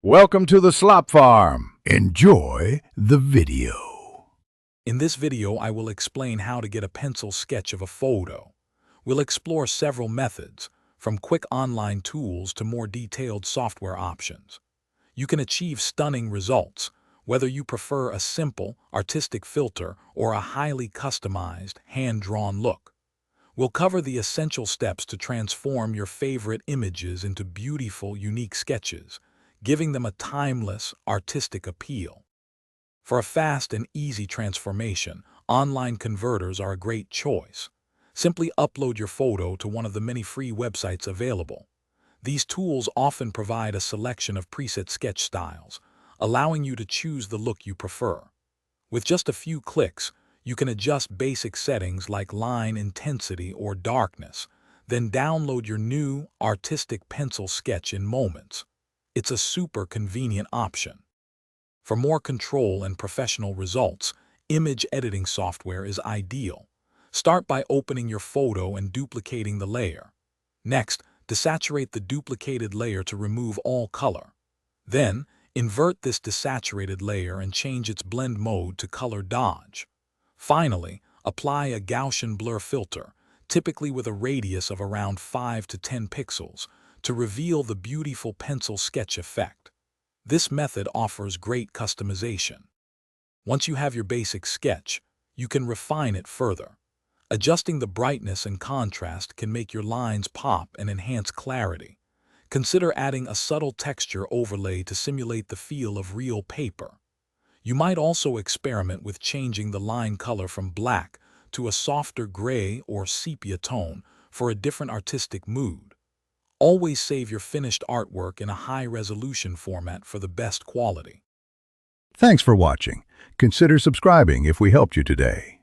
Welcome to the Slop Farm. Enjoy the video. In this video, I will explain how to get a pencil sketch of a photo. We'll explore several methods, from quick online tools to more detailed software options. You can achieve stunning results, whether you prefer a simple, artistic filter or a highly customized, hand-drawn look. We'll cover the essential steps to transform your favorite images into beautiful, unique sketches, giving them a timeless, artistic appeal. For a fast and easy transformation, online converters are a great choice. Simply upload your photo to one of the many free websites available. These tools often provide a selection of preset sketch styles, allowing you to choose the look you prefer. With just a few clicks, you can adjust basic settings like line intensity or darkness, then download your new, artistic pencil sketch in moments. It's a super convenient option. For more control and professional results, image editing software is ideal. Start by opening your photo and duplicating the layer. Next, desaturate the duplicated layer to remove all color. Then, invert this desaturated layer and change its blend mode to color dodge. Finally, apply a Gaussian blur filter, typically with a radius of around 5 to 10 pixels, to reveal the beautiful pencil sketch effect. This method offers great customization. Once you have your basic sketch, you can refine it further. Adjusting the brightness and contrast can make your lines pop and enhance clarity. Consider adding a subtle texture overlay to simulate the feel of real paper. You might also experiment with changing the line color from black to a softer gray or sepia tone for a different artistic mood. Always save your finished artwork in a high-resolution format for the best quality. Thanks for watching. Consider subscribing if we helped you today.